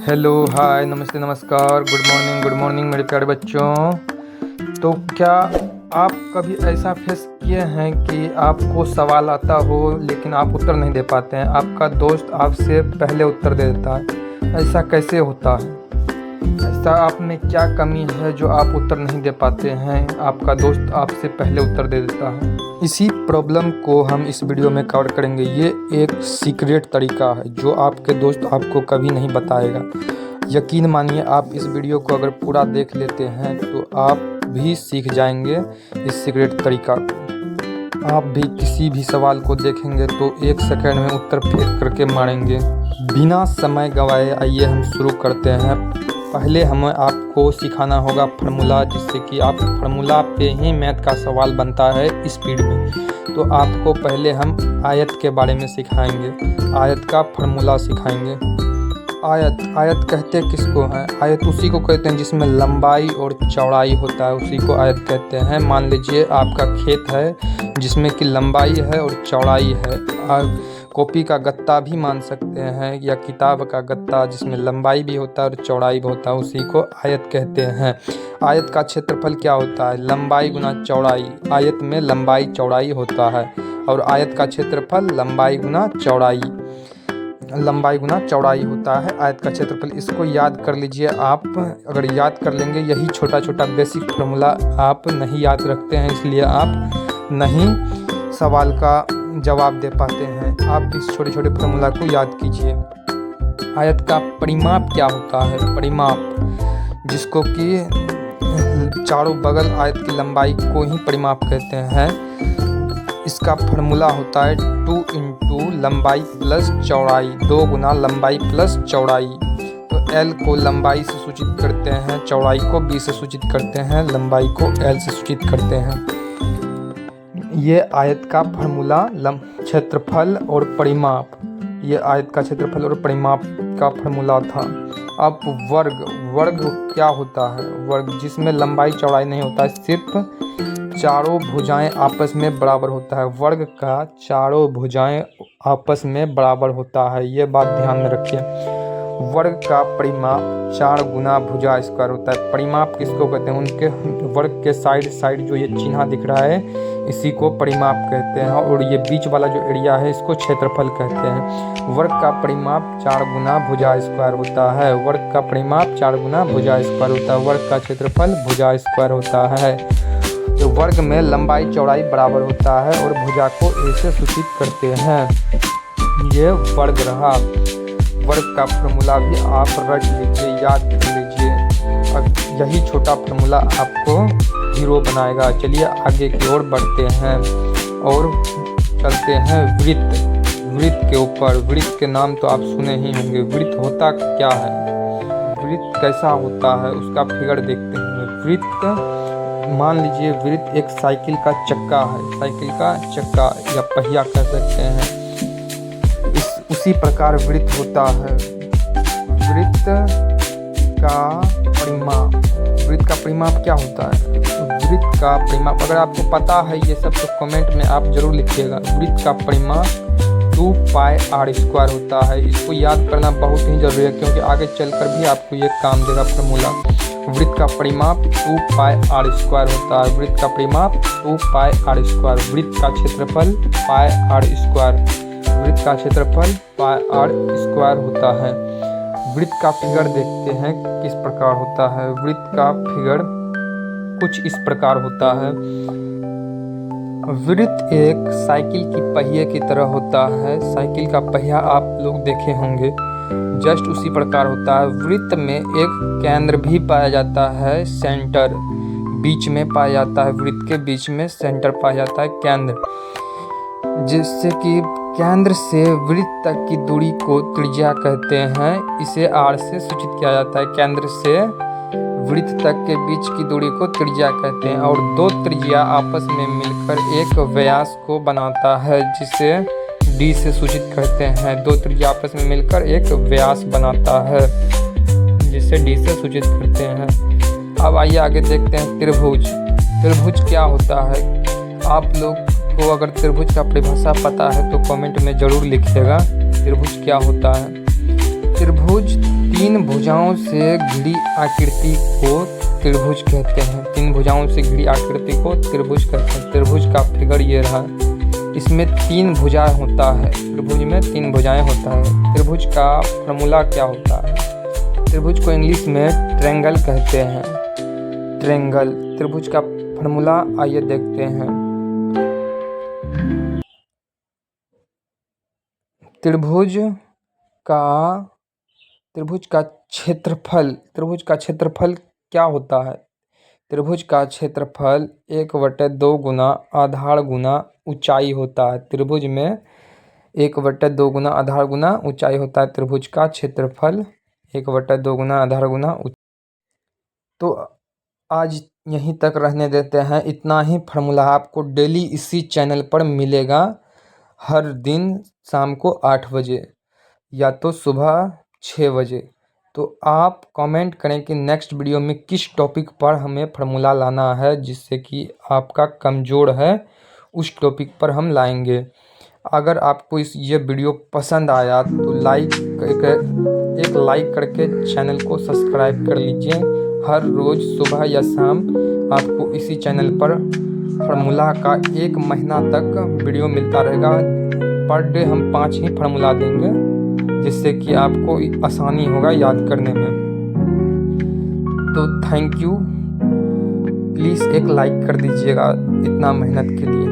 Hello hi नमस्ते नमस्कार good morning मेरे प्यारे बच्चों। तो क्या आप कभी ऐसा फेस किए हैं कि आपको सवाल आता हो लेकिन आप उत्तर नहीं दे पाते हैं, आपका दोस्त आपसे पहले उत्तर दे देता है? ऐसा कैसे होता है? ऐसा आप में क्या कमी है जो आप उत्तर नहीं दे पाते हैं, आपका दोस्त आपसे पहले उत्तर दे देता है? इसी प्रॉब्लम को हम इस वीडियो में कवर करेंगे। ये एक सीक्रेट तरीका है जो आपके दोस्त आपको कभी नहीं बताएगा। यकीन मानिए, आप इस वीडियो को अगर पूरा देख लेते हैं तो आप भी सीख जाएंगे इस सीक्रेट तरीका को। आप भी किसी भी सवाल को देखेंगे तो 1 सेकंड में उत्तर फेंक करके मारेंगे। बिना समय गंवाए आइए हम शुरू करते हैं। पहले हमें आपको सिखाना होगा फार्मूला, जिससे कि आप फार्मूला पे ही मैथ का सवाल बनता है स्पीड में। तो आपको पहले हम आयत के बारे में सिखाएंगे, आयत का फार्मूला सिखाएंगे। आयत कहते किसको हैं? आयत उसी को कहते हैं जिसमें लंबाई और चौड़ाई होता है, उसी को आयत कहते हैं। मान लीजिए आपका खेत है जिसमें कि लंबाई है और चौड़ाई है। कॉपी का गत्ता भी मान सकते हैं या किताब का गत्ता जिसमें लंबाई भी होता है और चौड़ाई भी होता है, उसी को आयत कहते हैं। आयत का क्षेत्रफल क्या होता है? लंबाई गुना चौड़ाई। आयत में लंबाई चौड़ाई होता है और आयत का क्षेत्रफल लंबाई गुना चौड़ाई होता है आयत का क्षेत्रफल। इसको याद कर लीजिए आप। अगर याद कर लेंगे, यही छोटा छोटा बेसिक फार्मूला आप नहीं याद रखते हैं, इसलिए आप नहीं सवाल का जवाब दे पाते हैं। आप इस छोटे छोटे फार्मूला को याद कीजिए। आयत का परिमाप क्या होता है? परिमाप, जिसको कि चारों बगल आयत की लंबाई को ही परिमाप कहते हैं। इसका फार्मूला होता है 2 इंटू लंबाई प्लस चौड़ाई, 2 गुना लंबाई प्लस चौड़ाई। तो L को लंबाई से सूचित करते हैं, चौड़ाई को B से सूचित करते हैं, लंबाई को L से सूचित करते हैं। ये आयत का फार्मूला क्षेत्रफल और परिमाप, ये आयत का क्षेत्रफल और परिमाप का फार्मूला था। अब वर्ग क्या होता है? वर्ग जिसमें लंबाई चौड़ाई नहीं होता है, सिर्फ चारों भुजाएं आपस में बराबर होता है। वर्ग का चारों भुजाएं आपस में बराबर होता है, ये बात ध्यान में रखिए। वर्ग का परिमाप 4 गुना भुजा स्क्वायर होता है। परिमाप किसको कहते हैं? उनके वर्ग के साइड जो ये चिन्ह दिख रहा है, इसी को परिमाप कहते हैं। और ये बीच वाला जो एरिया है, इसको क्षेत्रफल कहते हैं। वर्ग का परिमाप 4 गुना भुजा स्क्वायर होता है। वर्ग का परिमाप 4 गुना भुजा स्क्वायर होता है। वर्ग का क्षेत्रफल भुजा स्क्वायर होता है। तो वर्ग में लंबाई चौड़ाई बराबर होता है और भुजा को ए से सूचित करते हैं। ये वर्ग रहा। वर्ग का फार्मूला भी आप रट लीजिए, याद कर लीजिए। अब यही छोटा फार्मूला आपको हीरो बनाएगा। चलिए आगे की ओर बढ़ते हैं और चलते हैं वृत्त के ऊपर। वृत्त के नाम तो आप सुने ही होंगे। वृत्त होता क्या है? वृत्त कैसा होता है उसका फिगर देखते हैं। वृत्त, मान लीजिए वृत्त एक साइकिल का चक्का है, साइकिल का चक्का या पहिया कह सकते हैं। उसी प्रकार वृत्त होता है। वृत्त का परिमाप क्या होता है? वृत्त का परिमाप, अगर आपको पता है ये सब तो कमेंट में आप जरूर लिखिएगा। वृत्त का परिमाप 2 पाई r स्क्वायर होता है। इसको याद करना बहुत ही जरूरी है, क्योंकि आगे चलकर भी आपको ये काम देगा फार्मूला। वृत्त का परिमाप 2 पाई r स्क्वायर होता है। वृत्त का परिमाप 2 पाई r स्क्वायर। वृत्त का क्षेत्रफल पाई r स्क्वायर। वृत्त का क्षेत्रफल पाई r स्क्वायर होता है। वृत्त का फिगर देखते हैं किस प्रकार होता है। वृत्त का फिगर कुछ इस प्रकार होता है। वृत्त एक साइकिल की पहिए की तरह होता है। साइकिल का पहिया आप लोग देखे होंगे, जस्ट उसी प्रकार होता है। वृत्त में एक केंद्र भी पाया जाता है, सेंटर बीच में पाया जाता है। वृत्त के बीच में सेंटर पाया जाता है, केंद्र, जिससे कि केंद्र से वृत्त तक की दूरी को त्रिज्या कहते हैं। इसे r से सूचित किया जाता है। केंद्र से वृत्त तक के बीच की दूरी को त्रिज्या कहते हैं। और 2 त्रिज्या आपस में मिलकर एक व्यास को बनाता है, जिसे d से सूचित करते हैं। 2 त्रिज्या आपस में मिलकर एक व्यास बनाता है, जिसे d से सूचित करते हैं। अब आइए आगे देखते हैं त्रिभुज। त्रिभुज क्या होता है? आप लोग को अगर त्रिभुज का परिभाषा पता है तो कमेंट में ज़रूर लिखिएगा त्रिभुज क्या होता है। त्रिभुज तीन भुजाओं से घिरी आकृति को त्रिभुज कहते हैं। तीन भुजाओं से घिरी आकृति को त्रिभुज कहते हैं। त्रिभुज का फिगर ये रहा, इसमें तीन भुजा होता है। त्रिभुज में तीन भुजाएं होता है। त्रिभुज का फॉर्मूला क्या होता है? त्रिभुज को इंग्लिश में ट्रायंगल कहते हैं। ट्रायंगल। त्रिभुज का फॉर्मूला आइए देखते हैं। त्रिभुज का क्षेत्रफल क्या होता है? त्रिभुज का क्षेत्रफल 1/2 गुना आधार गुना ऊंचाई होता है। त्रिभुज में 1/2 गुना आधार गुना ऊंचाई होता है। त्रिभुज का क्षेत्रफल 1/2 गुना आधार गुना ऊंचाई। तो आज यहीं तक रहने देते हैं। इतना ही फार्मूला आपको डेली इसी चैनल पर मिलेगा, हर दिन शाम को 8 बजे या तो सुबह 6 बजे। तो आप कमेंट करें कि नेक्स्ट वीडियो में किस टॉपिक पर हमें फार्मूला लाना है, जिससे कि आपका कमज़ोर है उस टॉपिक पर हम लाएंगे। अगर आपको ये वीडियो पसंद आया तो एक लाइक करके चैनल को सब्सक्राइब कर लीजिए। हर रोज़ सुबह या शाम आपको इसी चैनल पर फार्मूला का 1 महीना तक वीडियो मिलता रहेगा। पर डे हम 5 ही फार्मूला देंगे, जिससे कि आपको आसानी होगा याद करने में। तो थैंक यू। प्लीज़ एक लाइक कर दीजिएगा इतना मेहनत के लिए।